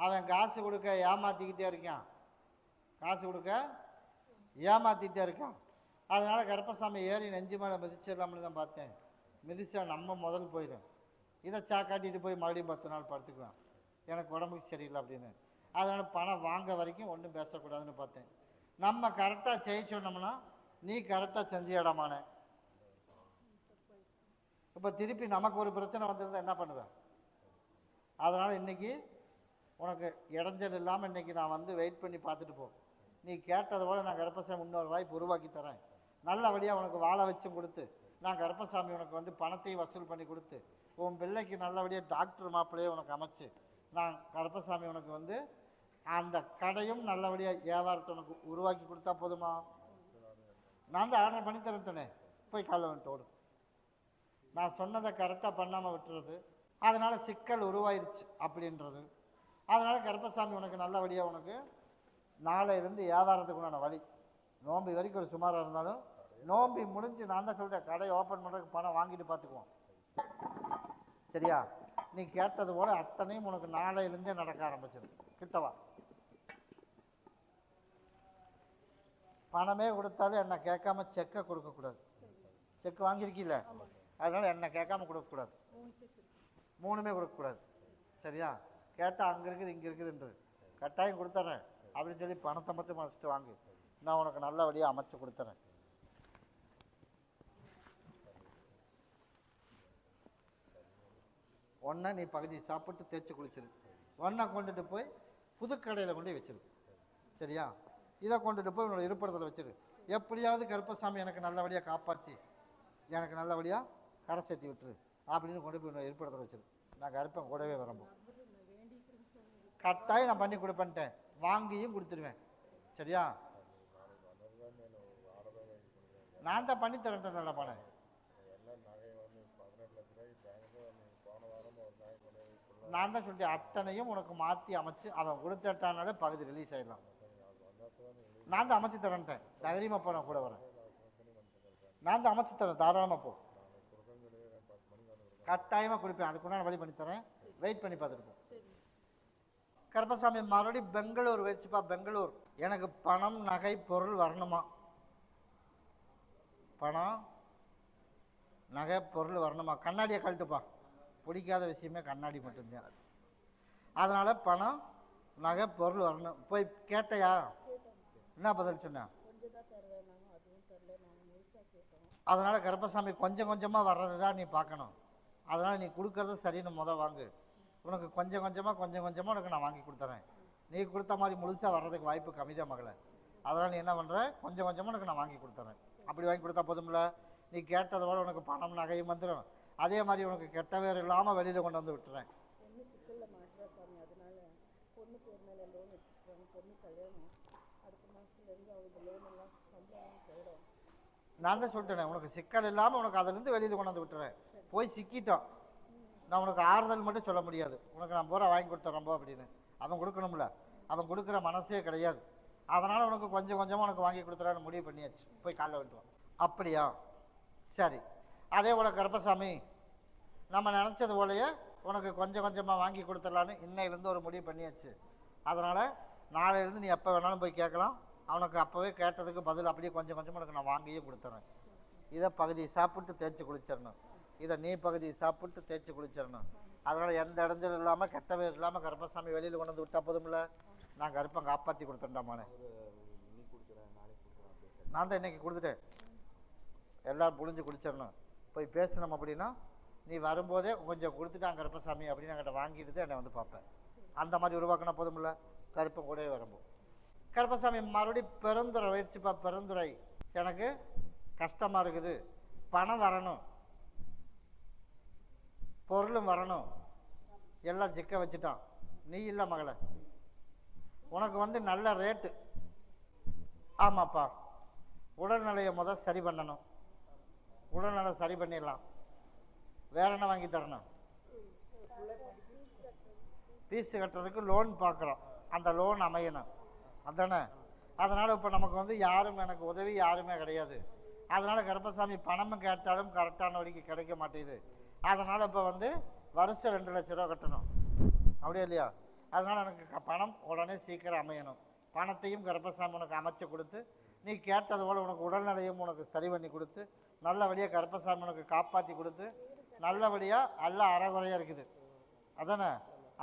அவன் காசு கொடுக்க ஏமாற்றிக்கிட்டே இருக்கான், காசு கொடுக்க ஏமாற்றிக்கிட்டே இருக்கான். அதனால் கருப்பசாமி ஏறி நெஞ்சு மேலே மிதிச்சிடலாம்னு தான் பார்த்தேன். மிதிச்சா நம்ம முதல் போயிடும். இதை சாக்காட்டிட்டு போய் மறுபடியும் 10 நாள் படுத்துக்குவேன், எனக்கு உடம்புக்கு சரியில்லை அப்படின்னு. அதனால் பணம் வாங்க வரைக்கும் ஒன்றும் பேசக்கூடாதுன்னு பார்த்தேன். நம்ம கரெக்டாக செய்ய சொன்னோம்னா நீ கரெக்டாக செஞ்சிடமானே. இப்போ திருப்பி நமக்கு ஒரு பிரச்சனை வந்திருந்தால் என்ன பண்ணுவேன்? அதனால் இன்றைக்கி உனக்கு இடைஞ்சல் இல்லாமல் இன்றைக்கி நான் வந்து வெயிட் பண்ணி பார்த்துட்டு போ. நீ கேட்டதை விட நான் கருப்பசாமி இன்னொரு வாய்ப்பு உருவாக்கி தரேன். நல்லபடியாக உனக்கு வாழை வச்சும் கொடுத்து, நான் கருப்பசாமி உனக்கு வந்து பணத்தையும் வசூல் பண்ணி கொடுத்து, உன் பிள்ளைக்கு நல்லபடியாக டாக்டர் மாப்பிள்ளையே உனக்கு அமைச்சு, நான் கருப்பசாமி உனக்கு வந்து அந்த கடையும் நல்லபடியாக வியாபாரத்தை உனக்கு உருவாக்கி கொடுத்தா போதுமா? நான் தான் ஆர்டர் பண்ணி தரேன்ட்டனே, போய் காலைல வந்துட்டு ஓடு. நான் சொன்னதை கரெக்டாக பண்ணாமல் விட்டுறது, அதனால் சிக்கல் உருவாயிருச்சு அப்படின்றது. அதனால் கருப்பசாமி உனக்கு நல்லபடியாக உனக்கு நாளையிலேருந்து வியாபாரத்துக்கு உண்டான வழி. நோம்பி வரைக்கும் ஒரு சுமாராக இருந்தாலும் நோம்பி முடிஞ்சு நான் தான் சொல்கிறேன், கடையை ஓப்பன் பண்ணுறதுக்கு பணம் வாங்கிட்டு பார்த்துக்குவோம், சரியா? நீ கேட்டது போல் அத்தனையும் உனக்கு நாளையிலேருந்தே நடக்க ஆரம்பிச்சிடும். கிட்டவா பணமே கொடுத்தாலும் என்னை கேட்காம செக்கை கொடுக்கக்கூடாது. செக் வாங்கியிருக்கீல்ல, அதனால் என்னை கேட்காம கொடுக்கக்கூடாது. 3மே கொடுக்கக்கூடாது, சரியா? கேட்டால் அங்கே இருக்குது இங்கே இருக்குதுன்றது கட்டாயம் கொடுத்துட்றேன் அப்படின்னு சொல்லி பணத்தை மட்டும் மறைச்சிட்டு வாங்கு, நான் உனக்கு நல்லபடியாக அமைச்சு கொடுத்துறேன். ஒன்றை நீ பகுதி சாப்பிட்டு தேய்ச்சி குளிச்சிரு, ஒன்றை கொண்டுட்டு போய் புதுக்கடையில் கொண்டு வச்சிரு, சரியா? இதை கொண்டுட்டு போய் உன்னோட இருப்பிடத்தில் வச்சிரு. எப்படியாவது கருப்பசாமி எனக்கு நல்லபடியாக காப்பாற்றி எனக்கு நல்லபடியாக கரை சேர்த்தி விட்டுரு அப்படின்னு கொண்டு போய் உன்னோட இருப்பிடத்தில் வச்சிரு. நான் கருப்பன் கூடவே வரம்போம் கட்டாயம் நான் பண்ணி கொடுப்பேன்ட்டேன், வாங்கியும் கொடுத்துருவேன், சரியா? நான் தான் பண்ணி தரேன்ட்டேன். நல்லா பணம் நான் தான் சொல்லிட்டேன், அத்தனையும் உனக்கு மாற்றி அமைச்சு அவன் கொடுத்துட்டானாலே பகுதி ரிலீஸ் ஆகிடலாம். நான் தான் அமைச்சு தரேன்ட்டேன், தைரியமாக போ, நான் கூட வரேன். நான் தான் அமைச்சு தரேன், தாராளமாக போ, கட்டாயமாக கொடுப்பேன். அதுக்குன்னா வழி பண்ணி தரேன், வெயிட் பண்ணி பார்த்துட்டு போ. கருப்பசாமி மறுபடியும் பெங்களூர் வச்சுப்பா. பெங்களூர் எனக்கு பணம் நகை பொருள் வரணுமா? பணம் நகை பொருள் வரணுமா? கண்ணாடியை கழட்டுப்பா, பிடிக்காத விஷயமே கண்ணாடி மட்டும்தான். அதனால் பணம் நகை பொருள் வரணும். போய் கேட்டையா? என்ன பதில் சொன்னேன்? அதனால் கருப்பசாமி கொஞ்சம் கொஞ்சமாக வர்றது தான் நீ பார்க்கணும். அதனால் நீ கொடுக்கறது சரின்னு வாங்கு. உனக்கு கொஞ்சம் கொஞ்சமாக உனக்கு நான் வாங்கி கொடுத்துறேன். நீ கொடுத்த மாதிரி முழுசாக வர்றதுக்கு வாய்ப்பு கம்மி தான் மகளை. அதனால் நீ என்ன பண்ணுற, கொஞ்சம் கொஞ்சமாக உனக்கு நான் வாங்கி கொடுத்துறேன். அப்படி வாங்கி கொடுத்தா போதும்ல, நீ கேட்டதோட உனக்கு பணம் நகையும் வந்துடும். அதே மாதிரி உனக்கு கெட்ட பேர் இல்லாமல் வெளியில் கொண்டு வந்து விட்டுறேன். நான் தான் சொல்லிட்டேன், உனக்கு சிக்கல் இல்லாமல் உனக்கு அதிலேருந்து வெளியில் கொண்டு வந்து விட்டுறேன். போய் சிக்கிட்டோம், நான் உனக்கு ஆறுதல் மட்டும் சொல்ல முடியாது. உனக்கு நான் பூரா வாங்கி கொடுத்துட்றம்போ அப்படின்னு அவன் கொடுக்கணும்ல, அவன் கொடுக்குற மனசே கிடையாது. அதனால் உனக்கு கொஞ்சம் கொஞ்சமாக உனக்கு வாங்கி கொடுத்துறான்னு முடிவு பண்ணியாச்சு. போய் காலைல விட்டுருவோம். அப்படியா? சரி. அதே போல் கருப்பசாமி நம்ம நினச்சது போலையே உனக்கு கொஞ்சம் கொஞ்சமாக வாங்கி கொடுத்துடலான்னு இன்னையிலேருந்து ஒரு முடிவு பண்ணியாச்சு. அதனால் நாளையிலேருந்து நீ எப்போ வேணாலும் போய் கேட்கலாம். அவனுக்கு அப்போவே கேட்டதுக்கு பதில் அப்படியே கொஞ்சம் கொஞ்சமாக உனக்கு நான் வாங்கியே கொடுத்துறேன். இதை பகுதி சாப்பிட்டு தேய்ச்சி குளிச்சிடணும், இதை நீ பகுதி சாப்பிட்டு தேய்ச்சி குளிச்சிடணும். அதனால் எந்த இடைஞ்சல் இல்லாமல் கெட்ட பேர் இல்லாமல் கருப்பசாமி வெளியில் கொண்டு வந்து விட்டா போதும்ல. நான் கருப்பை காப்பாற்றி கொடுத்துட்டேன்டாமானே. நான் தான் இன்றைக்கி கொடுத்துட்டேன், எல்லோரும் புழிஞ்சு குளிச்சிடணும். போய் பேசணும் அப்படின்னா நீ வரும்போதே கொஞ்சம் கொடுத்துட்டான் கருப்பசாமி அப்படின்னு என்கிட்ட வாங்கிட்டு தான் என்னை வந்து பார்ப்பேன். அந்த மாதிரி உருவாக்கினா போதும்ல. கருப்பம் கூடவே வரும்போது கருப்பசாமி மறுபடியும் பெருந்துறை வயிற்றுப்பா. பெருந்துறை எனக்கு கஷ்டமாக இருக்குது, பணம் வரணும், பொருளும் வரணும், எல்லாம் ஜிக்க வச்சுட்டான். நீ இல்லை மகளை, உனக்கு வந்து நல்ல ரேட்டு. ஆமாப்பா, உடல்நிலையை முதல் சரி பண்ணணும். உடல்நிலை சரி பண்ணிடலாம். வேற என்ன வாங்கி தரணும்? ஃபீஸு கட்டுறதுக்கு லோன் பார்க்குறோம், அந்த லோன் அமையணும், அதானே? அதனால் இப்போ நமக்கு வந்து யாரும் எனக்கு உதவி யாருமே கிடையாது. அதனால் கருப்பசாமி பணமும் கேட்டாலும் கரெக்டான வழிக்கு கிடைக்க மாட்டேங்குது. அதனால் இப்போ வந்து வருஷம் 2 லட்ச ரூபா கட்டணும், அப்படியே இல்லையா? அதனால் எனக்கு பணம் உடனே சீக்கிரம் அமையணும். பணத்தையும் கருப்பசாமி உனக்கு அமைச்சு கொடுத்து, நீ கேட்டது போல் உனக்கு உடல்நிலையும் உனக்கு சரி பண்ணி கொடுத்து, நல்லபடியாக கருப்பசாமி உனக்கு காப்பாற்றி கொடுத்து, நல்லபடியாக எல்லாம் அறகுறையாக இருக்குது அதானே,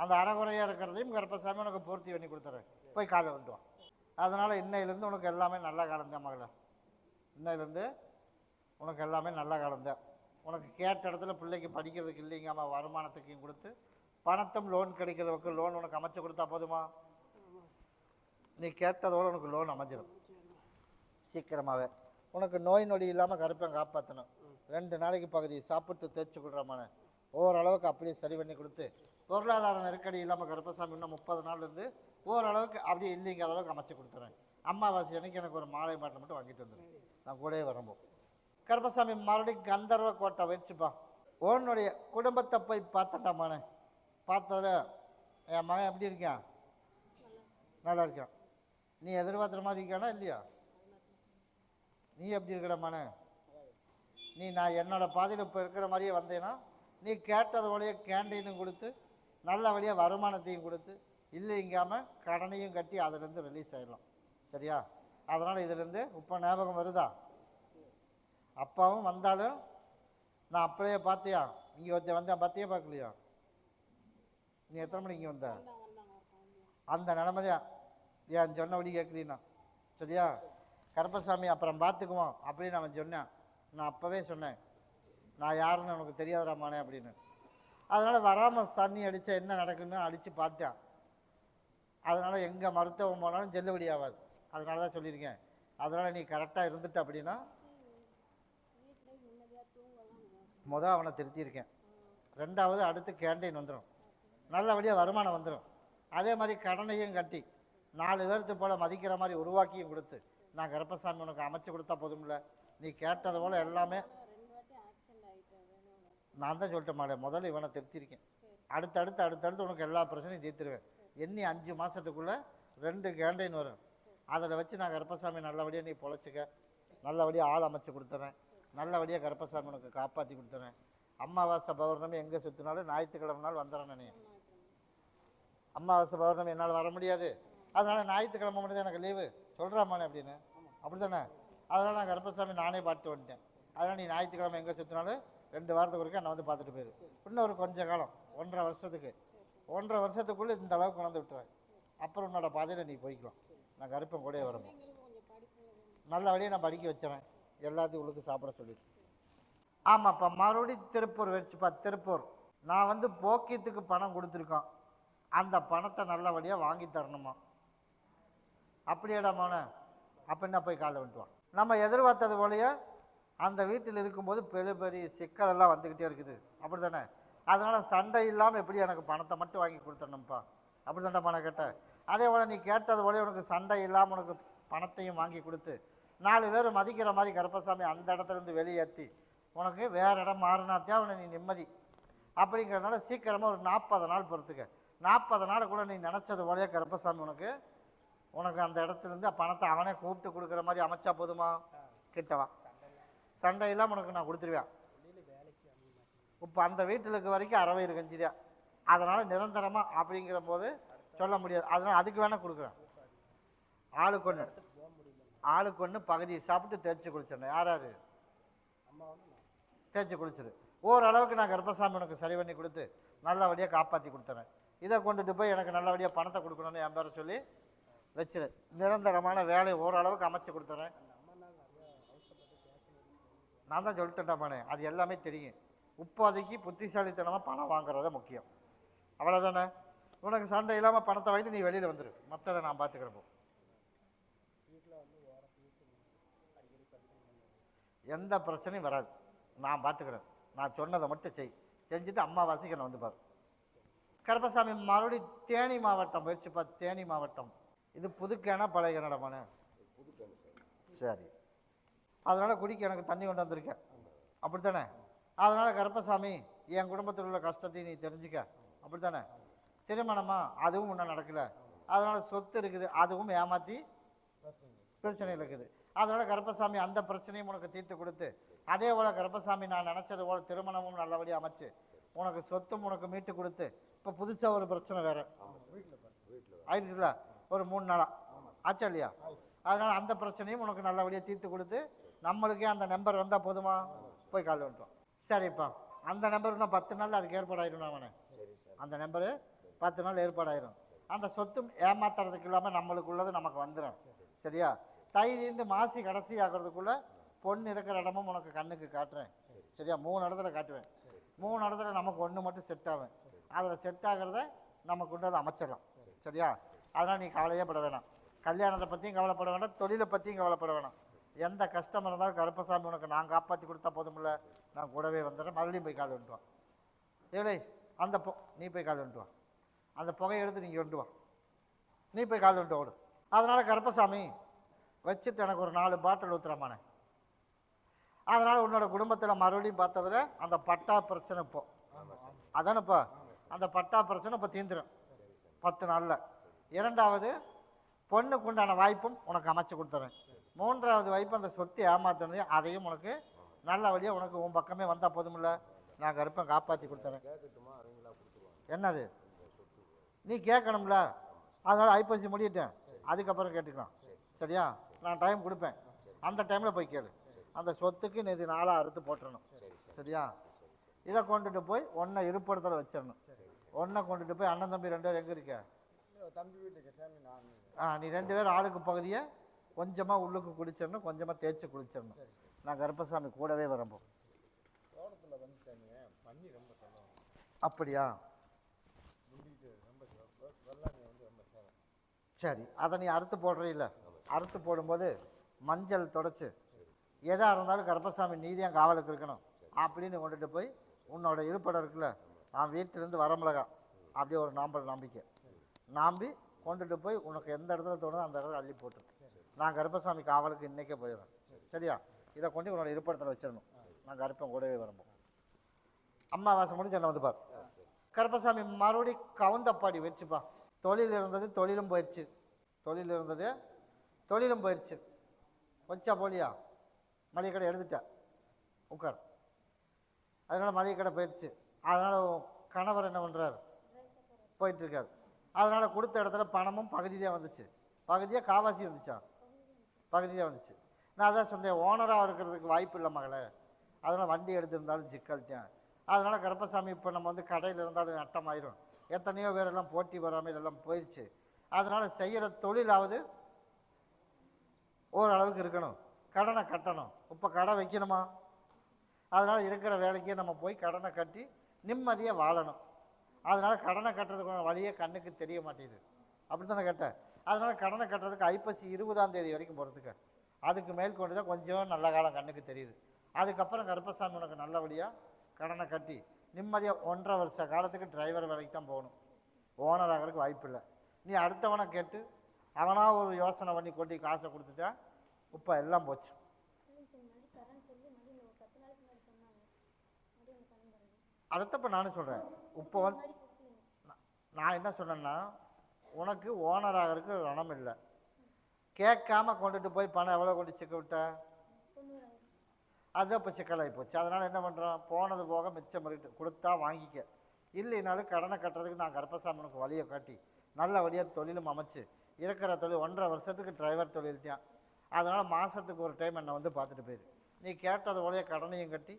அந்த அறகுறையாக இருக்கிறதையும் கருப்பசாமி உனக்கு பூர்த்தி பண்ணி கொடுத்துறேன். போய் காலை வந்துடுவான். அதனால் இன்னையிலேருந்து உனக்கு எல்லாமே நல்லா கலந்தேன் மகளே. இன்னையிலேருந்து உனக்கு எல்லாமே நல்லா கலந்தேன். உனக்கு கேட்ட இடத்துல பிள்ளைக்கு படிக்கிறதுக்கு இல்லைங்காம வருமானத்துக்கையும் கொடுத்து, பணத்தும் லோன் கிடைக்கிறதுக்கு லோன் உனக்கு அமைச்சு கொடுத்தா போதுமா? நீ கேட்டதோடு உனக்கு லோன் அமைஞ்சிடும் சீக்கிரமாகவே. உனக்கு நோய் நொடி இல்லாமல் கருப்பை காப்பாற்றணும். 2 நாளைக்கு பகுதி சாப்பிட்டு தேய்ச்சி கொடுறாமான ஓரளவுக்கு அப்படியே சரி பண்ணி கொடுத்து, பொருளாதார நெருக்கடி இல்லாமல் கருப்பசாமி இன்னும் 30 நாள்லேருந்து ஓரளவுக்கு அப்படியே இல்லைங்க அளவுக்கு அமைச்சு கொடுத்துறேன். அம்மாவாசை அன்னைக்கு எனக்கு ஒரு மாலை பாட்டில் மட்டும் வாங்கிட்டு வந்துடுறேன். நான் கூடவே வரும்போது கருப்பசாமி மறுபடியும் கந்தர்வ கோட்டை வச்சுப்பா. உன்னுடைய குடும்பத்தை போய் பார்த்துட்டாமானே. பார்த்ததில் என் மகன் எப்படி இருக்கான்? நல்லா இருக்கான். நீ எதிர்பார்க்குற மாதிரி இருக்கானா இல்லையா? நீ எப்படி இருக்கடமானே? நீ நான் என்னோடய பாதையில் இப்போ இருக்கிற மாதிரியே வந்தேன்னா, நீ கேட்டது போலயே கேண்டீனும் கொடுத்து, நல்ல வழியாக வருமானத்தையும் கொடுத்து, இல்லைங்காமல் கடனையும் கட்டி அதிலேருந்து ரிலீஸ் ஆகிடலாம். சரியா? அதனால் இதிலேருந்து இப்போ ஞாபகம் வருதா? அப்பாவும் வந்தாலும் நான் அப்படியே பார்த்தியா? இங்கே வந்தேன் பார்த்தியே பார்க்கலையா? நீ எத்தனை மணிக்கு இங்கே வந்த? அந்த நிலமைதான் ஏன் சொன்னபடி கேட்கலீன்னா. சரியா? கருப்பசாமி அப்புறம் பார்த்துக்குவோம் அப்படின்னு அவன் சொன்னான். நான் அப்போவே சொன்னேன், நான் யாருன்னு உனக்கு தெரியாதராமானே அப்படின்னு. அதனால் வராமல் தண்ணி அடித்தா என்ன நடக்குன்னு அடித்து பார்த்தேன். அதனால் எங்கே மருத்துவம் போனாலும் செல்லுபடி ஆகாது. அதனால தான் சொல்லியிருக்கேன். அதனால் நீ கரெக்டாக இருந்துட்ட அப்படின்னா அவனை திருத்தியிருக்கேன். 2வது அடுத்து கேண்டீன் வந்துடும், நல்லபடியாக வருமானம் வந்துடும். அதே மாதிரி கடனையும் கட்டி 4 பேர்த்து போல் மதிக்கிற மாதிரி உருவாக்கியும் கொடுத்து, நான் கருப்பசாமி உனக்கு அமைச்சு கொடுத்தா போதும்ல. நீ கேட்டது போல் எல்லாமே நான் தான் சொல்லிட்டேன் மாடே. முதல்ல இவனை திருத்திருக்கேன். அடுத்தடுத்து உனக்கு எல்லா பிரச்சனையும் தீர்த்துருவேன். எண்ணி 5 மாதத்துக்குள்ளே 2 கேண்டீன் வரும். அதில் வச்சு நான் கருப்பசாமி நல்லபடியாக நீ பொழைச்சிக்க, நல்லபடியாக ஆள் அமைச்சு கொடுத்துறேன், நல்லபடியாக கருப்பசாமி உனக்கு காப்பாற்றி கொடுத்துறேன். அமாவாசை பௌர்ணமி எங்கே சுற்றினாலும் ஞாயிற்றுக்கிழமை நாள் வந்துடுறேன். நீ அமாவாசை பௌர்ணமி என்னால் வர முடியாது, அதனால் ஞாயிற்றுக்கிழமை மட்டும் தான் எனக்கு லீவு சொல்கிறாமானே அப்படின்னு. அப்படி தானே? அதனால் நான் கருப்பசாமி நானே பார்த்து வந்துட்டேன். அதனால் நீ ஞாயிற்றுக்கிழமை எங்கே சுற்றினாலும் 2 வாரத்துக்கு ஒருக்கா நான் வந்து பார்த்துட்டு போயிரு. இன்னும் ஒரு கொஞ்சம் காலம் 1.5 வருஷத்துக்கு 1.5 வருஷத்துக்குள்ளே இந்த அளவுக்கு கொண்டு விட்டுறேன். அப்புறம் உன்னோட பாதையில் நீ போய்க்கலாம். நான் கருப்பன் கூடயே வரணும். நல்லபடியாக நான் படிக்க வச்சுறேன். எல்லாத்தையும் உங்களுக்கு சாப்பிட சொல்லிட்டு. ஆமாப்பா, மறுபடியும் திருப்பூர் வச்சுப்பா. திருப்பூர் நான் வந்து போக்கியத்துக்கு பணம் கொடுத்துருக்கோம். அந்த பணத்தை நல்லபடியாக வாங்கி தரணுமா? அப்படியேடாமான அப்படின்னா போய் காலைல வந்துட்டுவான். நம்ம எதிர்பார்த்தது போலயே அந்த வீட்டில் இருக்கும்போது பெரிய பெரிய சிக்கலெல்லாம் வந்துக்கிட்டே இருக்குது. அப்படி தானே? அதனால் சண்டை இல்லாமல் எப்படி எனக்கு பணத்தை மட்டும் வாங்கி கொடுத்துடணும்ப்பா. அப்படி தானே பணம் கேட்டேன். அதே போல் நீ கேட்டது போல உனக்கு சண்டை இல்லாமல் உனக்கு பணத்தையும் வாங்கி கொடுத்து 4 பேர் மதிக்கிற மாதிரி கருப்பசாமி அந்த இடத்துலேருந்து வெளியேற்றி உனக்கு வேறு இடம் மாறினாத்தே அவனை நீ நிம்மதி. அப்படிங்கிறதுனால சீக்கிரமாக ஒரு 40 நாள் பொறுத்துக்க. 40 நாளுக்குள்ளே நீ நினச்சது போலயே கருப்பசாமி உனக்கு அந்த இடத்துலேருந்து பணத்தை அவனே கூப்பிட்டு கொடுக்குற மாதிரி அமைச்சா போதுமா? கிட்டவா சண்டை இல்லாமல் உனக்கு நான் கொடுத்துருவேன். இப்போ அந்த வீட்டில் இருக்க வரைக்கும் அறவை கஞ்சிதான். அதனால் நிரந்தரமாக அப்படிங்கிற போது சொல்ல முடியாது. அதனால் அதுக்கு வேணால் கொடுக்குறேன். ஆளுக்கு ஒன்று பகுதி சாப்பிட்டு தேய்ச்சி குளிச்சிடணும். யார் தேய்ச்சி குளிச்சிரு. ஓரளவுக்கு நான் கருப்பசாமி உனக்கு சரி பண்ணி கொடுத்து நல்லபடியாக காப்பாற்றி கொடுத்துறேன். இதை கொண்டுட்டு போய் எனக்கு நல்லபடியாக பணத்தை கொடுக்கணும்னு என் பேரை சொல்லி வச்சிரு. நிரந்தரமான வேலையை ஓரளவுக்கு அமைச்சு கொடுத்துறேன். நான் தான் சொல்லிட்டேன்டாமானே, அது எல்லாமே தெரியும். இப்போதைக்கு புத்திசாலித்தனமாக பணம் வாங்குறத முக்கியம். அவ்வளோதானே? உனக்கு சண்டை இல்லாமல் பணத்தை வாங்கிட்டு நீ வெளியில் வந்துடு. மற்றதை நான் பார்த்துக்கிறப்போ எந்த பிரச்சனையும் வராது. நான் பார்த்துக்கிறேன். நான் சொன்னதை மட்டும் செஞ்சுட்டு அம்மாவாசைக்கு நான் வந்து பாரு. கருப்பசாமி மறுபடியும் தேனி மாவட்டம் முயற்சிப்பா. தேனி மாவட்டம் இது புதுக்கேனா பழைய கனடாமானே? சரி. அதனால் குடிக்க எனக்கு தண்ணி கொண்டு வந்திருக்கேன். அப்படித்தானே? அதனால் கருப்பசாமி என் குடும்பத்தில் உள்ள கஷ்டத்தையும் நீ தெரிஞ்சுக்க. அப்படித்தானே? திருமணமா அதுவும் இன்னும் நடக்கலை. அதனால் சொத்து இருக்குது, அதுவும் ஏமாற்றி பிரச்சனைகள் இருக்குது. அதனால் கருப்பசாமி அந்த பிரச்சனையும் உனக்கு தீர்த்து கொடுத்து, அதே போல் கருப்பசாமி நான் நினச்சது போல் திருமணமும் நல்லபடியாக அமைச்சு உனக்கு சொத்தும் உனக்கு மீட்டு கொடுத்து இப்போ புதுசாக ஒரு பிரச்சனை வேறு ஆயிருக்குல்ல, ஒரு 3 நாளாக ஆச்சா இல்லையா? அதனால் அந்த பிரச்சனையும் உனக்கு நல்லபடியாக தீர்த்து கொடுத்து நம்மளுக்கே அந்த நம்பர் வந்தால் போதுமா? போய் கால் வந்துட்டோம். சரிப்பா, அந்த நம்பர் இன்னும் 10 நாளில் அதுக்கு ஏற்பாடாயிரும். அவனே அந்த நம்பரு 10 நாள் ஏற்பாடாயிரும். அந்த சொத்தும் ஏமாத்துறதுக்கு இல்லாமல் நம்மளுக்கு உள்ளது நமக்கு வந்துடும். சரியா? தைரியந்து மாசி கடைசி ஆகிறதுக்குள்ளே பொண்ணு இருக்கிற இடமும் உனக்கு கண்ணுக்கு காட்டுறேன். சரியா? 3 இடத்துல காட்டுவேன். 3 இடத்துல நமக்கு ஒன்று மட்டும் செட் ஆகும். அதில் செட் ஆகிறத நமக்கு கொண்டு அமைச்சிடலாம். சரியா? அதனால் நீ கவலையே பட வேணாம். கல்யாணத்தை பற்றியும் கவலைப்பட வேண்டாம், தொழிலை பற்றியும் கவலைப்பட வேணாம். எந்த கஷ்டம் இருந்தாலும் கருப்பசாமி உனக்கு நான் காப்பாற்றி கொடுத்தா போதுமில்ல, நான் கூடவே வந்துடுறேன். மறுபடியும் போய் கால் வந்துட்டு வா. ஏழை அந்த நீ போய் கால் வந்துட்டு வா. அந்த புகையை எடுத்து நீங்கள் கொண்டு வா. நீ போய் கால் வந்துட்டு ஓடு. அதனால் கருப்பசாமி வச்சுட்டு எனக்கு ஒரு 4 பாட்டில் ஊற்றுறமானே. அதனால் உன்னோட குடும்பத்தில் மறுபடியும் பார்த்ததில் அந்த பட்டா பிரச்சனை இப்போ அதானப்பா, அந்த பட்டா பிரச்சனை இப்போ தீந்துடும் 10 நாளில். 2வது பொண்ணுக்கு உண்டான வாய்ப்பும் உனக்கு அமைச்சு கொடுத்துறேன். 3வது வாய்ப்பு அந்த சொத்து ஏமாத்துனது, அதையும் உனக்கு நல்லபடியாக உனக்கு உன் பக்கமே வந்தால் போதுமில்ல, நான் கருப்பேன் காப்பாற்றி கொடுத்துறேன். என்னது நீ கேட்கணும்ல, அதனால் ஐப்பசி முடியிட்டேன், அதுக்கப்புறம் கேட்டுக்கலாம். சரியா? நான் டைம் கொடுப்பேன், அந்த டைமில் போய் கேளு. அந்த சொத்துக்கு நீ 4 அறுத்து போட்டுடணும். சரியா? இதை கொண்டுட்டு போய் ஒன்றை இருப்பிடத்தில் வச்சிடணும். ஒன்றை கொண்டுட்டு போய் அண்ணன் தம்பி 2 பேர் எங்கே இருக்க? தம்பி வீட்டுக்கு சாமி நான். நீ 2 பேரும் ஆளுக்கு பகுதியை கொஞ்சமாக உள்ளுக்கு குடிச்சிடணும், கொஞ்சமாக தேய்ச்சி குளிச்சிடணும். நான் கருப்பசாமி கூடவே வரப்போம். தோட்டத்தில் வந்து சாமி பண்ணி ரொம்ப சொல்லுவோம். அப்படியா? ரொம்ப வெள்ளாமை வந்து ரொம்ப சேவை. சரி, அதை நீ அறுத்து போடுறீல்ல, அறுத்து போடும்போது மஞ்சள் தொடச்சி எதாக இருந்தாலும் கருப்பசாமி நீதியாக காவலுக்கு இருக்கணும் அப்படின்னு கொண்டுட்டு போய் உன்னோட இருப்படம் இருக்குல்ல, நான் வீட்டிலேருந்து வரமிளகா அப்படியே ஒரு நம்பிக்கை நாம்பி கொண்டுட்டு போய் உனக்கு எந்த இடத்துல தோணுதோ அந்த இடத்துல அள்ளி போட்டு நான் கருப்பசாமி காவலுக்கு இன்றைக்கே போயிடுறேன். சரியா? இதை கொண்டு உன்னோட இருப்படத்தில் வச்சிடணும். நான் கருப்பன் கூடவே வரும்போது அம்மாவாசை முடிஞ்சு என்ன வந்து பார். கருப்பசாமி மறுபடி கவுந்தப்பாடி வச்சுப்பா. தொழில் இருந்தது தொழிலும் போயிடுச்சு, தொழில் இருந்தது தொழிலும் போயிடுச்சு. வச்சா போலியா? மளிகை கடை எடுத்துட்டா உட்கார். அதனால் மளிகை கடை போயிடுச்சு. அதனால் கணவர் என்ன பண்ணுறார்? போயிட்டுருக்கார். அதனால் கொடுத்த இடத்துல பணமும் பகுதியாக வந்துச்சு. பகுதியாக காவாசி வந்துச்சா? பகுதியாக வந்துச்சு. நான் அதான் சொன்னேன், ஓனராக இருக்கிறதுக்கு வாய்ப்பு இல்லை மகளே. அதனால் வண்டி எடுத்திருந்தாலும் சிக்கல்த்தேன். அதனால் கருப்பசாமி இப்போ நம்ம வந்து கடையில் இருந்தாலும் நட்டமாயிரும். எத்தனையோ பேரெல்லாம் போட்டி வராமல் எல்லாம் போயிடுச்சு. அதனால் செய்கிற தொழிலாவது ஓரளவுக்கு இருக்கணும், கடனை கட்டணும். இப்போ கடை வைக்கணுமா? அதனால் இருக்கிற வேலைக்கே நம்ம போய் கடனை கட்டி நிம்மதியாக வாழணும். அதனால் கடனை கட்டுறதுக்கான வழியே கண்ணுக்கு தெரிய மாட்டேங்குது. அப்படி தானே கேட்டேன். அதனால் கடனை கட்டுறதுக்கு ஐப்பசி 20ஆம் தேதி வரைக்கும் போகிறதுக்கு, அதுக்கு மேல் கொண்டு தான் கொஞ்சம் நல்ல காலம் கண்ணுக்கு தெரியுது. அதுக்கப்புறம் கருப்பசாமி உனக்கு நல்லபடியாக கடனை கட்டி நிம்மதியாக 1.5 வருஷ காலத்துக்கு டிரைவர் வேலைக்கு தான் போகணும். ஓனர் ஆகிறதுக்கு வாய்ப்பு இல்லை. நீ அடுத்தவனை கேட்டு அவனாக ஒரு யோசனை பண்ணி கொட்டி காசை கொடுத்துட்டா இப்போ எல்லாம் போச்சு. அதைத்தான் இப்போ நானும் சொல்கிறேன். இப்போ வந்து நான் என்ன சொன்னேன்னா, உனக்கு ஓனர் ஆகிறதுக்கு ரணம் இல்லை. கேட்காம கொண்டுட்டு போய் பணம் எவ்வளோ கொண்டு சிக்க விட்ட? அதுதான் இப்போ சிக்கலாகி போச்சு. அதனால் என்ன பண்ணுறோம், போனது போக மிச்சம் பண்ணிட்டு கொடுத்தா வாங்கிக்க, இல்லைனாலும் கடனை கட்டுறதுக்கு நான் கருப்பசாமி உனக்கு வழியை காட்டி நல்ல வழியாக தொழிலும் அமைச்சு இருக்கிற தொழில் 1.5 வருஷத்துக்கு டிரைவர் தொழில் தான். அதனால் மாதத்துக்கு ஒரு டைம் என்னை வந்து பார்த்துட்டு போயிரு. நீ கேட்டது போலயே கடனையும் கட்டி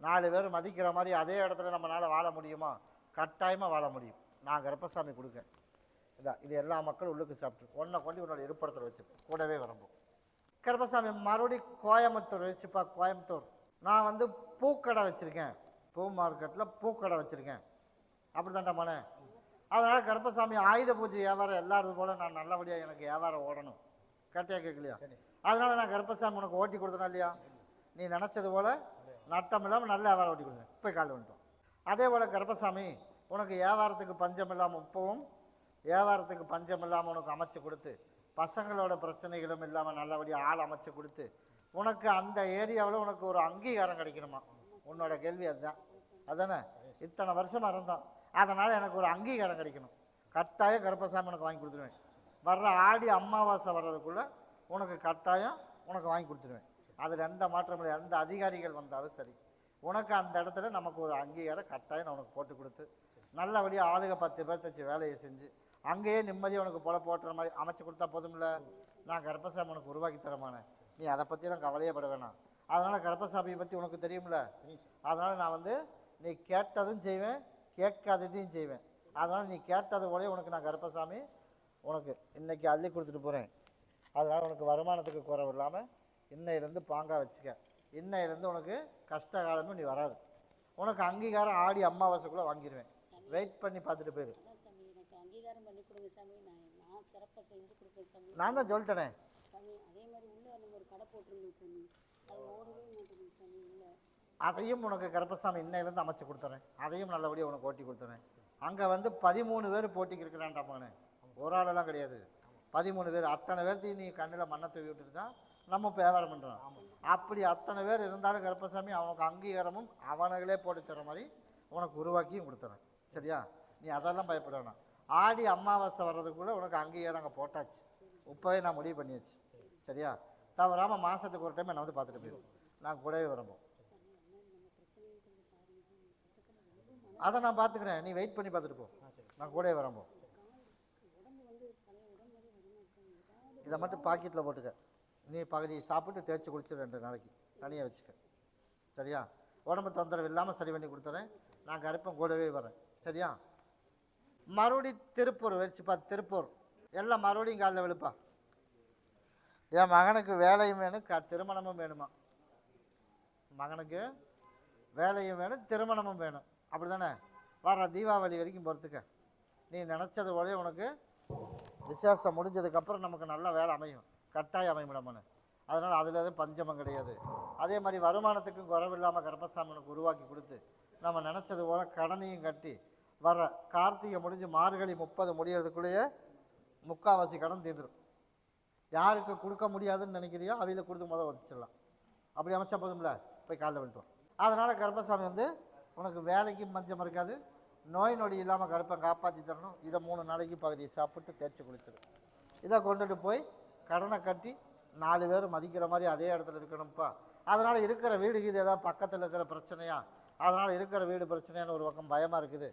4 பேர் மதிக்கிற மாதிரி அதே இடத்துல நம்மளால் வாழ முடியுமா? கட்டாயமாக வாழ முடியும். நான் கருப்பசாமி கொடுக்கேன். இதான் இது எல்லா மக்களும் உள்ளுக்கு சாப்பிட்டு ஒன்றை கொண்டு உன்னோட இருப்படத்தில் வச்சு கூடவே வரும்போது கருப்பசாமி மறுபடி கோயம்புத்தூர் வச்சுப்பா. கோயம்புத்தூர் நான் வந்து பூக்கடை வச்சுருக்கேன், பூ மார்க்கெட்டில் பூக்கடை வச்சுருக்கேன். அப்படி தாண்டாமானே? அதனால் கருப்பசாமி ஆயுத பூஜை வியாபாரம் எல்லாரும் போல் நான் நல்லபடியாக எனக்கு வியாபாரம் ஓடணும். கரெக்டாக கேட்கலையா? அதனால் நான் கருப்பசாமி உனக்கு ஓட்டி கொடுத்தனா இல்லையா? நீ நினச்சது போல் நட்டம் இல்லாமல் நல்ல வியாபாரம் ஓட்டி கொடுத்தேன். இப்போ கால் வந்துட்டோம். அதே போல் கருப்பசாமி உனக்கு வியாபாரத்துக்கு பஞ்சம் இல்லாமல், இப்போவும் வியாபாரத்துக்கு பஞ்சம் இல்லாமல் உனக்கு அமைச்சு கொடுத்து, பசங்களோட பிரச்சனைகளும் இல்லாமல் நல்லபடியாக ஆள் அமைச்சு கொடுத்து, உனக்கு அந்த ஏரியாவில் உனக்கு ஒரு அங்கீகாரம் கிடைக்கணுமா? உன்னோட கேள்வி அதுதான். அதானே? இத்தனை வருஷமாக இருந்தோம், அதனால் எனக்கு ஒரு அங்கீகாரம் கிடைக்கணும். கட்டாயம் கருப்பசாமி உனக்கு வாங்கி கொடுத்துருவேன். வர்ற ஆடி அமாவாசை வர்றதுக்குள்ளே உனக்கு கட்டாயம் உனக்கு வாங்கி கொடுத்துருவேன். அதில் எந்த மாற்றம் இல்லை. எந்த அதிகாரிகள் வந்தாலும் சரி, உனக்கு அந்த இடத்துல நமக்கு ஒரு அங்கீகாரம் கட்டாயம் நான் உனக்கு போட்டு கொடுத்து நல்லபடியாக ஆளுக 10 பேர் வச்சு வேலையை செஞ்சு அங்கேயே நிம்மதியாக உனக்கு போல போட்டுற மாதிரி அமைச்சு கொடுத்தா போதும்ல. நான் கர்ப்பசாமி உனக்கு உருவாக்கி தரமானே, நீ அதை பற்றிலாம் கவலையே பட வேணாம். அதனால் கர்ப்பசாமியை பற்றி உனக்கு தெரியும்ல, அதனால் நான் வந்து நீ கேட்டதும் செய்வேன் கேட்காததையும் செய்வேன். அதனால் நீ கேட்டது போலே உனக்கு நான் கர்ப்பசாமி உனக்கு இன்றைக்கி அள்ளி கொடுத்துட்டு போகிறேன். அதனால் உனக்கு வருமானத்துக்கு குறைவு இல்லாமல் இன்னையிலேருந்து பாங்காக வச்சுக்க. இன்னையிலேருந்து உனக்கு கஷ்ட காலமும் நீ வராது. உனக்கு அங்கீகாரம் ஆடி அமாவாசைக்குள்ளே வாங்கிடுவேன். வெயிட் பண்ணி பார்த்துட்டு போயிரு. நான் தான் சொல்லிட்டேனே. அதையும் உனக்கு கருப்பசாமி இன்னையிலேருந்து அமைச்சு கொடுத்துறேன். அதையும் நல்லபடியாக உனக்கு ஓட்டி கொடுத்துறேன். அங்கே வந்து 13 பேர் போட்டிக்கு இருக்கிறான்டாப்பானே, ஒரு ஆளெல்லாம் கிடையாது. 13 பேர், அத்தனை பேர்த்தையும் நீ கண்ணில் மண்ணை தூவி விட்டுட்டு தான் நம்ம வியாபாரம் பண்ணுறோம். அப்படி அத்தனை பேர் இருந்தாலும் கருப்பசாமி அவனுக்கு அங்கீகாரமும் அவனுங்களே போட்டு தர மாதிரி உனக்கு உருவாக்கியும் கொடுத்துறேன். சரியா? நீ அதெல்லாம் பயப்பட வேணாம். ஆடி அமாவாசை வர்றதுக்குள்ளே உனக்கு அங்கீகாரம் அங்கே போட்டாச்சு. இப்போவே நான் முடிவு பண்ணியாச்சு. சரியா? தவறாமல் மாதத்துக்கு ஒரு டைம் என்னை வந்து பார்த்துட்டு போயிடும். நான் கூடவே வரம்போ அதை நான் பார்த்துக்கிறேன். நீ வெயிட் பண்ணி பார்த்துட்டு போ. நான் கூடவே வரம்போ. இதை மட்டும் பாக்கெட்டில் போட்டுக்க. நீ பகுதி சாப்பிட்டு தேய்ச்சி குடிச்சு 2 நாளைக்கு தனியாக வச்சுக்க. சரியா? உடம்பு தொந்தரவு இல்லாமல் சரி பண்ணி கொடுத்துறேன். நான் கருப்பம் கூடவே வரேன். சரியா? மறுபடி திருப்பூர் வச்சுப்பா. திருப்பூர் எல்லாம் மறுபடியும் காலையில் விழுப்பா. என் மகனுக்கு வேலையும் வேணும், திருமணமும் வேணுமா? மகனுக்கு வேலையும் வேணும், திருமணமும் வேணும். அப்படி தானே? வர தீபாவளி வரைக்கும் பொறுத்துக்க. நீ நினச்சது போலே உனக்கு விசேஷம் முடிஞ்சதுக்கப்புறம் நமக்கு நல்ல வேலை அமையும். கட்டாயம் அமையும்டம்னு. அதனால் அதில் எதுவும் பஞ்சமும் கிடையாது. அதே மாதிரி வருமானத்துக்கும் குறைவில்லாமல் கருப்பசாமி உனக்கு உருவாக்கி கொடுத்து நம்ம நினச்சது போல் கடனையும் கட்டி வர கார்த்திகை முடிஞ்சு மார்கழி 30 முடியறதுக்குள்ளேயே 3/4 கடன் தீர்ந்துடும். யாருக்கு கொடுக்க முடியாதுன்னு நினைக்கிறியோ அவையில் கொடுத்து வச்சிடலாம். அப்படி அமைச்சா போதும்ல. போய் காலைல விட்டுவோம். அதனால் கருப்பசாமி வந்து உனக்கு வேலைக்கும் பஞ்சம் இருக்காது, நோய் நொடி இல்லாமல் கருப்பை காப்பாற்றி தரணும். இதை 3 நாளைக்கு பகுதியை சாப்பிட்டு தேய்ச்சி குளிச்சிடும். இதை கொண்டுட்டு போய் கடனை கட்டி 4 பேர் மதிக்கிற மாதிரி அதே இடத்துல இருக்கணும்ப்பா. அதனால் இருக்கிற வீடு இது ஏதாவது பக்கத்தில் இருக்கிற பிரச்சனையா, அதனால் இருக்கிற வீடு பிரச்சனையான்னு ஒரு பக்கம் பயமாக இருக்குது.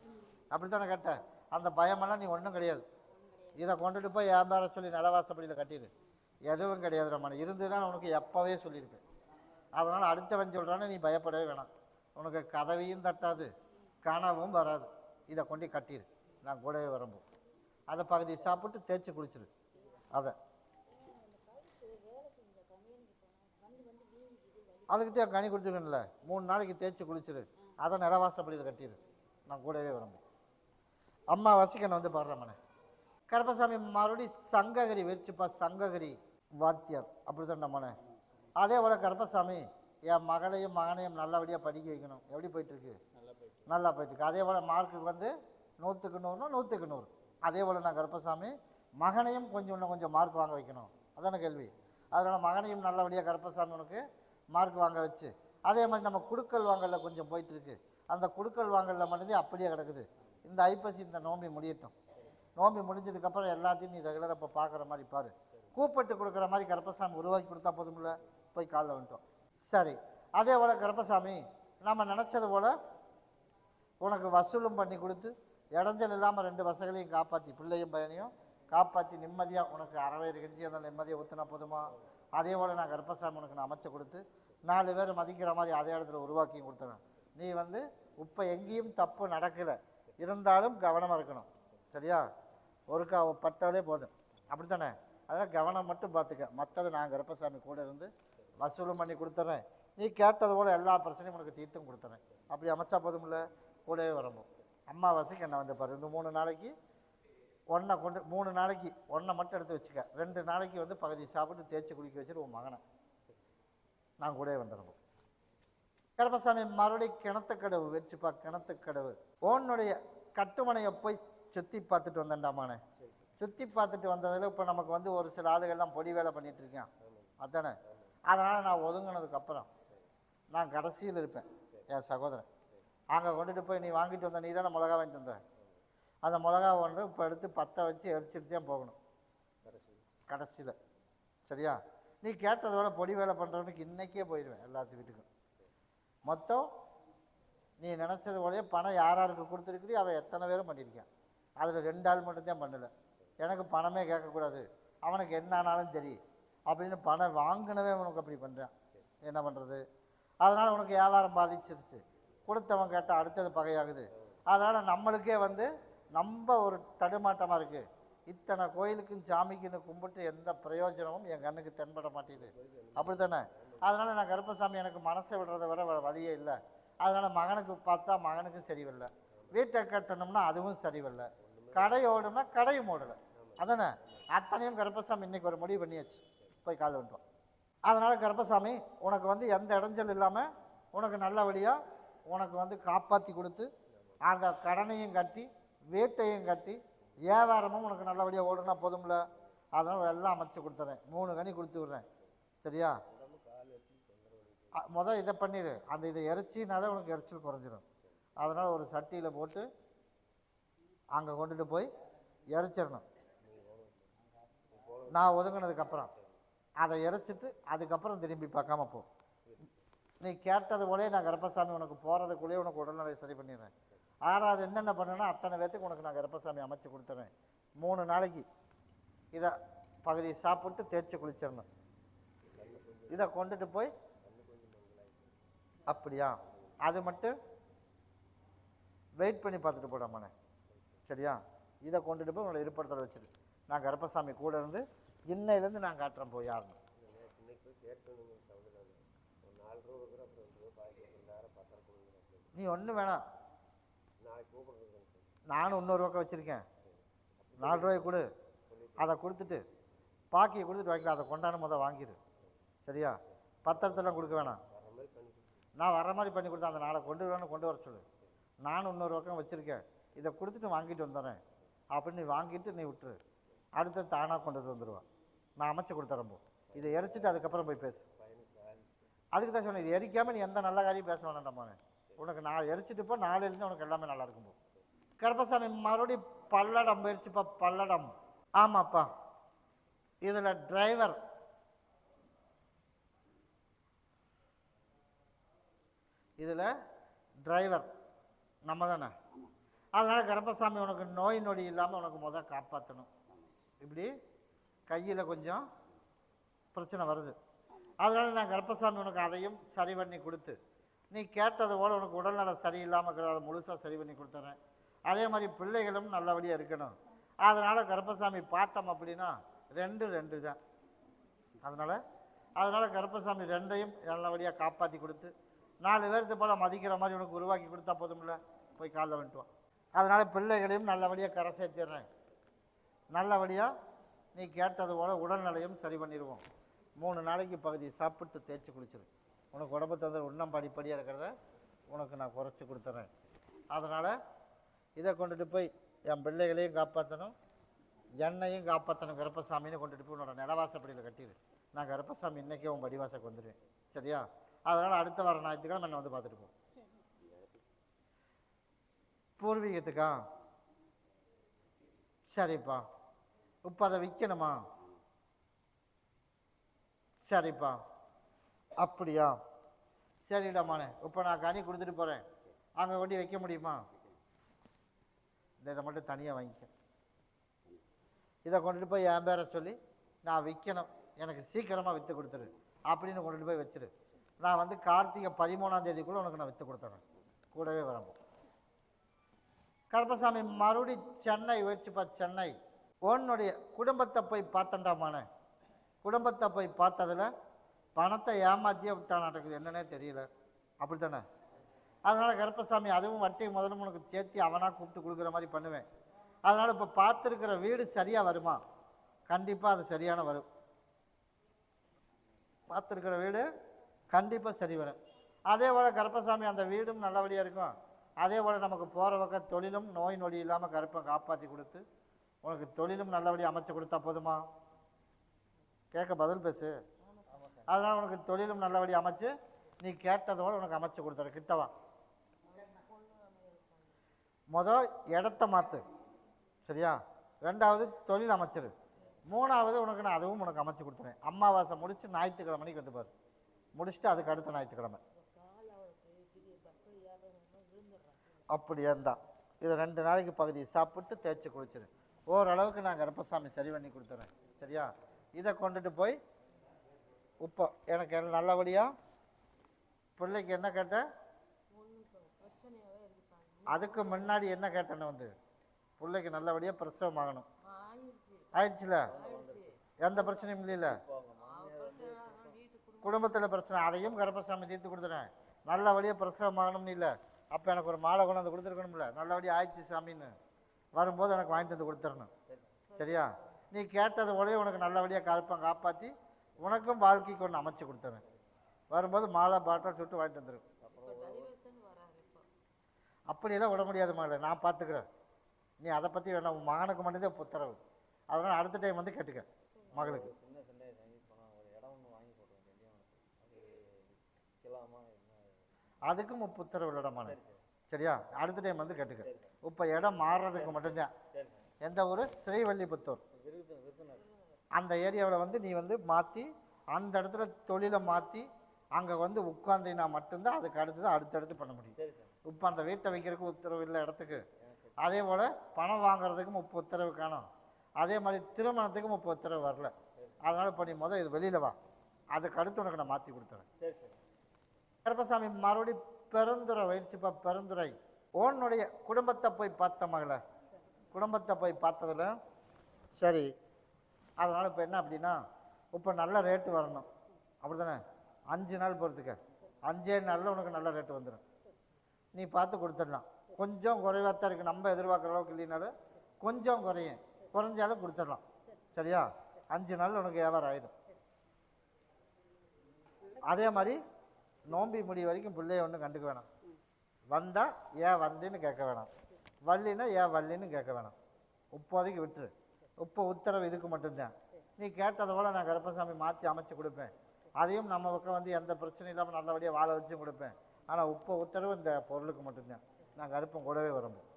அப்படி தானே கேட்டேன். அந்த பயமெல்லாம் நீ ஒன்றும் கிடையாது. இதை கொண்டுட்டு போய் ஏன் சொல்லி நிலவாசப்படியில் கட்டிடு. எதுவும் கிடையாது ரமணி. இருந்துன்னா உனக்கு எப்போவே சொல்லியிருப்பேன். அதனால் அடுத்தவன் சொல்கிறான்னு நீ பயப்படவே வேணாம். உனக்கு கதவையும் தட்டாது, கனவும் வராது. இதை கொண்டு கட்டிடு. நான் கூடவே வரம்போ அதை பகுதி சாப்பிட்டு தேய்ச்சி குளிச்சிடு. அதை அதுக்கு கனி கொடுத்துருக்கேன்ல, 3 நாளைக்கு தேய்ச்சி குளிச்சிடு. அதை நிலவாசப்படியில் கட்டிடு. நான் கூடவே வரம்போ. அம்மா வசிக்கனை வந்து பாடுறமனே. கருப்பசாமி மறுபடி சங்ககிரி வச்சுப்பா. சங்ககிரி வாத்தியார் அப்படி தான் நம்மனே. அதே போல் கருப்பசாமி என் மகளையும் மகனையும் நல்லபடியாக படிக்க வைக்கணும். எப்படி போயிட்டுருக்கு? நல்லா போயிட்டுருக்கு. அதே போல் மார்க்குக்கு வந்து 100க்கு 100னா 100க்கு 100. அதே போல் நான் கருப்பசாமி மகனையும் இன்னும் கொஞ்சம் மார்க் வாங்க வைக்கணும். அதான கேள்வி. அதனால் மகனையும் நல்லபடியாக கருப்பசாமி உனக்கு மார்க் வாங்க வச்சு, அதே மாதிரி நம்ம குடுக்கல் வாங்கலில் கொஞ்சம் போயிட்டுருக்கு. அந்த குடுக்கல் வாங்கலில் மட்டும்தான் அப்படியே கிடக்குது. இந்த ஐப்பசி இந்த நோம்பி முடியட்டும். நோம்பி முடிஞ்சதுக்கப்புறம் எல்லாத்தையும் நீ ரெகுலராக இப்போ பார்க்குற மாதிரி பாரு. கூப்பிட்டு கொடுக்குற மாதிரி கருப்பசாமி உருவாக்கி கொடுத்தா போதும்ல. போய் காலைல வந்துட்டோம். சரி. அதே போல் கருப்பசாமி நம்ம நினச்சது போல் உனக்கு வசூலும் பண்ணி கொடுத்து இடைஞ்சல் இல்லாமல் 2 பசங்களையும் காப்பாற்றி, பிள்ளையும் பையனையும் காப்பாற்றி நிம்மதியாக உனக்கு அறவேறு கஞ்சி அந்த நிம்மதியாக ஊற்றினா போதுமா? அதே போல் நான் கருப்பசாமி உனக்கு நான் அமைச்சு கொடுத்து 4 பேர் மதிக்கிற மாதிரி அதே இடத்துல உருவாக்கியும் கொடுத்துறேன். நீ வந்து இப்போ எங்கேயும் தப்பு நடக்கலை, இருந்தாலும் கவனமாக இருக்கணும். சரியா? ஒருக்கா பட்டாலே போதும். அப்படி தானே? அதனால் கவனம் மட்டும் பார்த்துக்க. மற்றது நான் கருப்பசாமி கூட இருந்து வசூலும் பண்ணி கொடுத்துட்றேன். நீ கேட்டது போல் எல்லா பிரச்சனையும் உனக்கு தீர்த்தும் கொடுத்துறேன். அப்படி அமைச்சா போதும்ல. கூடவே வரம்போ. அம்மாவாசைக்கு என்ன வந்து பாரு. இந்த 3 நாளைக்கு ஒன்றை கொண்டு 3 நாளைக்கு ஒன்றை மட்டும் எடுத்து வச்சுக்க. 2 நாளைக்கு வந்து பகுதி சாப்பிட்டு தேய்ச்சி குளிக்க வச்சுட்டு உன் மகனை நான் கூடவே வந்துடுறோம். கருப்பசாமி மறுபடியும் கிணத்துக்கடவு வச்சுப்பா. கிணத்துக்கடவு உன்னுடைய கட்டுமனையை போய் சுற்றி பார்த்துட்டு வந்தேன்டாமானே. சுற்றி பார்த்துட்டு வந்ததில் இப்போ நமக்கு வந்து ஒரு சில ஆளுகள்லாம் பொடி வேலை பண்ணிகிட்டு இருக்கேன். அதானே? அதனால் நான் ஒதுங்கினதுக்கப்புறம் நான் கடைசியில் இருப்பேன். என் சகோதரன் அங்கே கொண்டுட்டு போய் நீ வாங்கிட்டு வந்த, நீ தானே மிளகா வாங்கிட்டு வந்த, அந்த மிளகா ஒன்று இப்போ எடுத்து பற்ற வச்சு எரிச்சிட்டு தான் போகணும் கடைசியில். சரியா? நீ கேட்டதோட பொடி வேலை பண்ணுறவனுக்கு இன்றைக்கே போயிடுவேன் எல்லாத்து வீட்டுக்கும். மொத்தம் நீ நினச்சது போலயே பணம் யாருக்கு கொடுத்துருக்குறியோ அவன் எத்தனை பேரும் பண்ணியிருக்கான். அதில் 2 ஆள் மட்டும்தான் பண்ணலை. எனக்கு பணமே கேட்கக்கூடாது, அவனுக்கு என்ன ஆனாலும் சரி அப்படின்னு பணம் வாங்கினவே உனக்கு அப்படி பண்ணுறான். என்ன பண்ணுறது? அதனால் உனக்கு வியாபாரம் பாதிச்சிருச்சு. கொடுத்தவன் கேட்டால் அடுத்தது பகையாகுது. அதனால் நம்மளுக்கே நம்ம ஒரு தடுமாட்டமாக இருக்குது. இத்தனை கோயிலுக்கும் சாமிக்குன்னு கும்பிட்டு எந்த பிரயோஜனமும் என் கண்ணுக்கு தென்பட மாட்டேது. அப்படி தானே? அதனால் நான் கருப்பசாமி எனக்கு மனசை விடுறத வர வழியே இல்லை. அதனால் மகனுக்கு பார்த்தா மகனுக்கும் சரிவில்லை, வீட்டை கட்டணும்னா அதுவும் சரிவில்லை, கடை ஓடும்னா கடையும் ஓடலை. அதானே? அத்தனையும் கருப்பசாமி இன்றைக்கி ஒரு முடிவு பண்ணியாச்சு, போய் கால் வந்துட்டோம். அதனால் கருப்பசாமி உனக்கு எந்த இடைஞ்சல் இல்லாமல் உனக்கு நல்லபடியாக உனக்கு காப்பாற்றி கொடுத்து அந்த கடனையும் கட்டி வீட்டையும் கட்டி வியாபாரமும் உனக்கு நல்லபடியாக ஓடுனா போதும்ல. அதனால் எல்லாம் அமைச்சு கொடுத்துறேன். 3 கனி கொடுத்து விட்றேன். சரியா? இதை பண்ணிடு. இதை இறைச்சினாலே உனக்கு எரிச்சல் குறைஞ்சிடும். அதனால் ஒரு சட்டியில் போட்டு அங்கே கொண்டுட்டு போய் இறைச்சிடணும். நான் ஒதுங்கினதுக்கப்புறம் அதை இறைச்சிட்டு அதுக்கப்புறம் திரும்பி பார்க்காம போ. நீ கேட்டது போலே நான் கருப்பசாமி உனக்கு போகிறதுக்குள்ளேயே உனக்கு உடல்நிலை சரி பண்ணிடுறேன். ஆனால் அது என்னென்ன பண்ணுன்னா அத்தனை பேர்த்துக்கு உனக்கு நான் கருப்பசாமி அமைச்சு கொடுத்துறேன். 3 நாளைக்கு இதை பகுதி சாப்பிட்டு தேய்ச்சி குளிச்சிடணும். இதை கொண்டுட்டு போய் அப்படியா அது மட்டும் வெயிட் பண்ணி பார்த்துட்டு போடாமண்ணே. சரியா? இதை கொண்டுட்டு போய் உங்களை இருப்படத்தில் வச்சுரு. நான் கருப்பசாமி கூட இருந்து இன்னையிலேருந்து நான் காட்டுறேன் போய் யாருன்னு. நீ ஒன்றும் வேணாம், நானும் இன்னொரு பக்கம் வச்சுருக்கேன். 4 ரூபாய் கொடு, அதை கொடுத்துட்டு பாக்கியை கொடுத்துட்டு வாங்கிக்கலாம். அதை கொண்டாட வாங்கிடு. சரியா? பத்திரத்தெல்லாம் கொடுக்க வேணாம். நான் வர மாதிரி பண்ணி கொடுத்தேன். அந்த நாளை கொண்டு வர சொல்லு. நானும் இன்னொரு பக்கம் வச்சுருக்கேன். இதை கொடுத்துட்டு வாங்கிட்டு வந்துடுறேன் அப்படின்னு நீ வாங்கிட்டு நீ விட்டுரு. அடுத்து தானாக கொண்டுட்டு வந்துடுவான். நான் அமைச்சு கொடுத்துறேன். இதை எரிச்சிட்டு அதுக்கப்புறம் போய் பேசு. அதுக்கு தான் சொன்னேன், இது எரிக்காமல் நீ எந்த நல்ல காரியம் பேச வேண்டாம்மானே. உனக்கு நான் எரிச்சிட்டு போ, நாளையிலேருந்து உனக்கு எல்லாமே நல்லா இருக்கும். போ. கருப்பசாமி மறுபடியும் பல்லடம் போயிடுச்சுப்பா. பல்லடம். ஆமாப்பா. இதில் டிரைவர் நம்ம தானே. அதனால் கருப்பசாமி உனக்கு நோய் நொடி இல்லாமல் உனக்கு காப்பாற்றணும். இப்படி கையில் கொஞ்சம் பிரச்சனை வருது. அதனால் நான் கருப்பசாமி உனக்கு அதையும் சரி பண்ணி கொடுத்து நீ கேட்டது போல் உனக்கு உடல்நல சரியில்லாமல் இருக்கிறத முழுசாக சரி பண்ணி கொடுத்துறேன். அதே மாதிரி பிள்ளைகளும் நல்லபடியாக இருக்கணும். அதனால் கருப்பசாமி பார்த்தோம் அப்படின்னா 2 தான். அதனால் கருப்பசாமி 2ஐயும் நல்லபடியாக காப்பாற்றி கொடுத்து 4 பேருக்கு போல் மதிக்கிற மாதிரி உனக்கு உருவாக்கி கொடுத்தா போதும்ல. போய் காலில் வந்துட்டுவான். அதனால் பிள்ளைகளையும் நல்லபடியாக கரை சேர்த்திடுறேன். நல்லபடியாக நீ கேட்டது போல் உடல்நிலையும் சரி பண்ணிடுவோம். 3 நாளைக்கு பகுதி சாப்பிட்டு தேய்ச்சி குளிச்சிரு. உனக்கு உடம்பு இன்னும் படிப்படியாக இருக்கிறத உனக்கு நான் குறைச்சி கொடுத்துறேன். அதனால் இதை கொண்டுட்டு போய் என் பிள்ளைகளையும் காப்பாற்றணும், என்னையும் காப்பாற்றணும். கருப்பசாமின்னு கொண்டுட்டு போய் உன்னோட நிலவாசப்படியில் கட்டிடு. நான் கருப்பசாமி இன்றைக்கே உன் படிவாசக்கு வந்துடுவேன். சரியா? அதனால் அடுத்த வாரம் ஞாயிற்றுக்கிழமை என்னை பார்த்துட்டு போ. பூர்வீகத்துக்கா? சரிப்பா. இப்போ அதை விற்கணுமா? சரிப்பா. அப்படியா? சரிடாமாண்ணே. இப்போ நான் கனி கொடுத்துட்டு போகிறேன். அங்கே கொண்டு வைக்க முடியுமா? இதை மட்டும் தனியாக வாங்கிக்க. இதை கொண்டுட்டு போய் என் பேரை சொல்லி நான் விற்கணும், எனக்கு சீக்கிரமாக விற்று கொடுத்துரு அப்படின்னு கொண்டுட்டு போய் வச்சிரு. நான் கார்த்திகை 13ஆம் தேதிக்குள்ளே உனக்கு நான் விற்று கொடுத்துறேன். கூடவே வரம்போ. கருப்பசாமி மறுபடி சென்னை வச்சுப்பா. சென்னை உன்னுடைய குடும்பத்தை போய் பார்த்தண்டாமானே. குடும்பத்தை போய் பார்த்ததில் பணத்தை ஏமாற்றியே விட்டானாட்டுக்குது, என்னன்னே தெரியல. அப்படி தானே? அதனால் கருப்பசாமி அதுவும் வட்டி முதலும் உனக்கு சேர்த்து அவனாக கூப்பிட்டு கொடுக்குற மாதிரி பண்ணுவேன். அதனால் இப்போ பார்த்துருக்கிற வீடு சரியாக வருமா? கண்டிப்பாக அது சரியான வரும். பார்த்துருக்கிற வீடு கண்டிப்பாக சரி வரும். அதே போல் கருப்பசாமி அந்த வீடும் நல்லபடியாக இருக்கும். அதே போல் நமக்கு போகிற பக்கம் தொழிலும் நோய் நொடி இல்லாமல் கருப்பை காப்பாற்றி கொடுத்து உனக்கு தொழிலும் நல்லபடியாக அமைச்சு கொடுத்தா போதுமா? கேட்க பதில் பேசு. அதனால் உனக்கு தொழிலும் நல்லபடியாக அமைச்சு நீ கேட்டதோடு உனக்கு அமைச்சு கொடுத்துற. கிட்டவா இடத்த மாற்று. சரியா? 2வது தொழில் அமைச்சிரு. 3வது உனக்கு நான் அதுவும் உனக்கு அமைச்சு கொடுத்துறேன். அமாவாசை முடித்து ஞாயிற்றுக்கிழமைக்கு வந்துப்பார். முடிச்சுட்டு அதுக்கு அடுத்த ஞாயிற்றுக்கிழமை. அப்படியே தான் இதை 2 நாளைக்கு பகுதி சாப்பிட்டு தேய்ச்சி குளிச்சிரு. ஓரளவுக்கு நான் கர்ப்பசாமி சரி பண்ணி கொடுத்துறேன். சரியா? இதை கொண்டுட்டு போய் இப்போ எனக்கு நல்லபடியாக பிள்ளைக்கு என்ன கேட்டேன்? அதுக்கு முன்னாடி என்ன கேட்டேன்னு வந்து பிள்ளைக்கு நல்லபடியாக பிரசவம் ஆகணும். ஆயிடுச்சுல? எந்த பிரச்சனையும் இல்லைல்ல? குடும்பத்தில் பிரச்சனை அதையும் கர்ப்பசாமி தீர்த்து கொடுத்துறேன். நல்லபடியாக பிரசவம் ஆகணும்னு இல்லை. அப்போ எனக்கு ஒரு மாலை கொண்டு வந்து கொடுத்துருக்கணும்ல. நல்லபடியாக ஆயிடுச்சு சாமின்னு வரும்போது எனக்கு வாங்கிட்டு வந்து கொடுத்துடணும். சரியா? நீ கேட்டது போலவே உனக்கு நல்லபடியாக காப்பாற்றி உனக்கும் வாழ்க்கைக்கு ஒன்று அமைச்சு கொடுத்துறேன். வரும்போது மாலை பாட்டில் சுட்டு வாங்கிட்டு வந்துடும். அப்படியெல்லாம் விட முடியாது மகளை, நான் பார்த்துக்கிறேன். நீ அதை பற்றி வேணாம். உன் மகனுக்கு மட்டும்தான் புத்தரவு. அதனால் அடுத்த டைம் வந்து கேட்டுக்க மகளுக்கு. அதுக்கும் புத்தரவு இல்லடமான. சரியா? அடுத்த டைம் வந்து கேட்டுக்க. இப்போ இடம் மாறுறதுக்கு மட்டும்தான். எந்த ஊர்? ஸ்ரீவல்லிபுத்தூர். அந்த ஏரியாவில் வந்து நீ வந்து மாற்றி அந்த இடத்துல தொழிலை மாற்றி அங்கே வந்து உட்காந்தினா மட்டும்தான் அதுக்கு அடுத்தது அடுத்தடுத்து பண்ண முடியும். இப்போ அந்த வீட்டை வைக்கிறதுக்கு உத்தரவு இல்லை இடத்துக்கு. அதே போல் பணம் வாங்குறதுக்கும் இப்போ உத்தரவு காணும். அதே மாதிரி திருமணத்துக்கும் இப்போ உத்தரவு வரல. அதனால் இப்போ நீ இது வெளியில் வா, அதுக்கு அடுத்து உனக்கு நான் மாற்றி கொடுத்துறேன். கருப்பசாமி மறுபடி பெருந்துறை வயிற்றுப்பா. பெருந்துறை உன்னுடைய குடும்பத்தை போய் பார்த்த மகளை, குடும்பத்தை போய் பார்த்ததில் சரி. அதனால் இப்போ என்ன அப்படின்னா, இப்போ நல்ல ரேட்டு வரணும். அப்படி தானே? 5 நாள் பொறுத்துக்க. 5 நாளில் உனக்கு நல்ல ரேட்டு வந்துடும். நீ பார்த்து கொடுத்துடலாம். கொஞ்சம் குறைவாக தான் இருக்குது. நம்ம எதிர்பார்க்குற அளவுக்கு இல்லைனாலும் கொஞ்சம் குறைஞ்சாலும் கொடுத்துடலாம். சரியா? 5 நாள் உனக்கு வியாபாரம் ஆகிடும். அதே மாதிரி நோம்பி முடி வரைக்கும் பிள்ளைய ஒன்றும் கண்டுக்க வேணாம். வந்தால் ஏன் வந்தின்னு கேட்க வேணாம். வள்ளினா ஏன் வள்ளின்னு கேட்க வேணாம். இப்போதைக்கு விட்டுரு. இப்போ உத்தரவு இதுக்கு மட்டும்தான். நீ கேட்டதை போல் நான் கருப்பசாமி மாற்றி அமைச்சு கொடுப்பேன். அதையும் நம்ம பக்கம் வந்து எந்த பிரச்சனையும் இல்லாமல் நல்லபடியாக வாழ வச்சும் கொடுப்பேன். ஆனால் இப்போ உத்தரவு இந்த பொருளுக்கு மட்டும்தான். நான் கருப்பம் கூடவே வரணும்.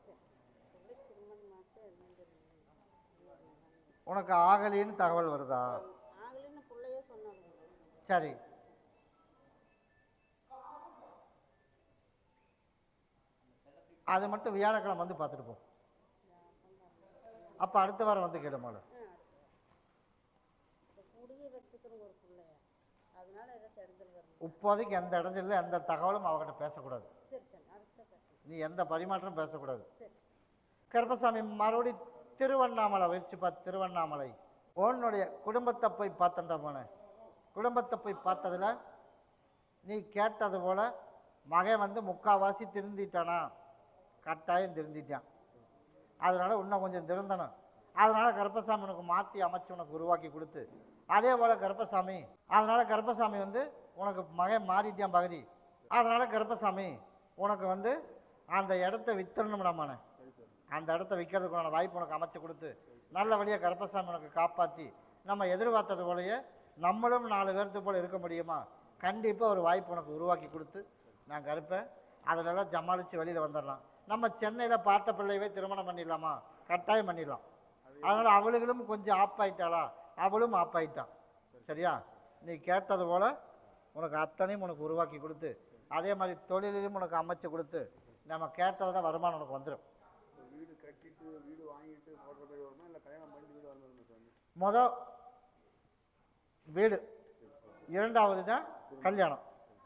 உனக்கு ஆகலின்னு தகவல் வருதா? சரி. அது மட்டும் வியாழக்கிழமை வந்து பார்த்துட்டு போ. அப்போ அடுத்த வாரம் வந்து கேளுமால. இப்போதைக்கு எந்த இடத்துல எந்த தகவலும் அவகிட்ட பேசக்கூடாது. நீ எந்த பரிமாற்றம் பேசக்கூடாது. கருப்பசாமி மறுபடி திருவண்ணாமலை வச்சு பார்த்து. திருவண்ணாமலை உன்னுடைய குடும்பத்தை போய் பார்த்தண்டா போனேன். குடும்பத்தை போய் பார்த்ததில் நீ கேட்டது போல் மகன் வந்து முக்கால்வாசி திருந்திட்டானா? கட்டாயம் திருந்திட்டான். அதனால் இன்னும் கொஞ்சம் திருந்தணும். அதனால் கருப்பசாமி உனக்கு மாற்றி அமைச்சு உனக்கு உருவாக்கி கொடுத்து, அதே போல் கருப்பசாமி அதனால் கருப்பசாமி வந்து உனக்கு மகன் மாறிட்டான் பகுதி. அதனால் கருப்பசாமி உனக்கு வந்து அந்த இடத்த வித்தரணும்டாமான. அந்த இடத்த விற்கிறதுக்கான வாய்ப்பு உனக்கு அமைச்சு கொடுத்து நல்லபடியாக கருப்பசாமி உனக்கு காப்பாற்றி நம்ம எதிர்பார்த்தது போலயே நம்மளும் 4 பேர்த்து போல் இருக்க முடியுமா? கண்டிப்பாக ஒரு வாய்ப்பு உனக்கு உருவாக்கி கொடுத்து நான் கருப்பேன். அதிலெல்லாம் சமாளித்து வெளியில் வந்துடலாம். நம்ம சென்னையில் பார்த்த பிள்ளையவே திருமணம் பண்ணிடலாமா? கட்டாயம் பண்ணிடலாம். அதனால் அவளுகளும் கொஞ்சம் ஆப்பாயிட்டாளா? அவளும் ஆப்பாயிட்டான். சரியா? நீ கேட்டது போல் உனக்கு அத்தனையும் உனக்கு உருவாக்கி கொடுத்து அதே மாதிரி தொழிலையும் உனக்கு அமைச்சு கொடுத்து நம்ம கேட்டதோட வருமானம் உனக்கு வந்துடும். வீடு கட்டிட்டு வீடு வாங்கிட்டு போடுறது வருமா இல்லை கல்யாணம் பண்ணி வீடு வரணும் சாமி? மொதல் வீடு, 2வது தான் கல்யாணம்.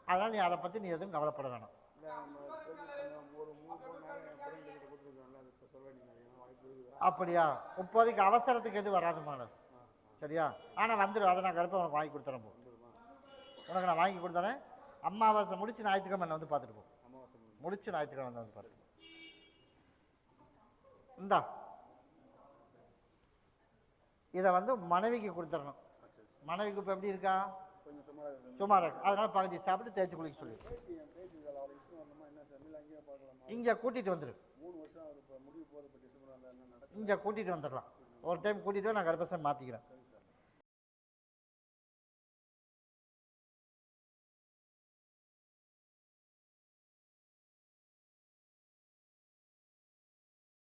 அதனால் நீ அதை பற்றி நீ எதுவும் கவலைப்பட வேணாம். அப்படியா? இப்போதைக்கு அவசரத்துக்கு எதுவும் வராதுமான. சரியா? ஆனால் வந்துடும். அதை நான் கருப்பை உனக்கு வாங்கி கொடுத்துறேன். போ, உனக்கு நான் வாங்கி கொடுத்துறேன். அமாவாசை முடிச்சு ஞாயிற்றுக்கிழமை என்னை வந்து பார்த்துட்டு போ. முடிச்சு ஞாயிற்றுக்கிழமை வந்து பார்த்து இந்தா இதை வந்து மனைவிக்கு கொடுத்துடணும். மனைவிக்கு இப்போ எப்படி இருக்கா? சுமார் இருக்கு. அதனால பகுதி சாப்பிட்டு தேய்ச்சி குளிக்க சொல்லி இங்கே கூட்டிகிட்டு வந்துடு. இங்கே கூட்டிகிட்டு வந்துடலாம். ஒரு டைம் கூட்டிகிட்டு நான் கருப்பசாமி மாற்றிக்கிறேன்.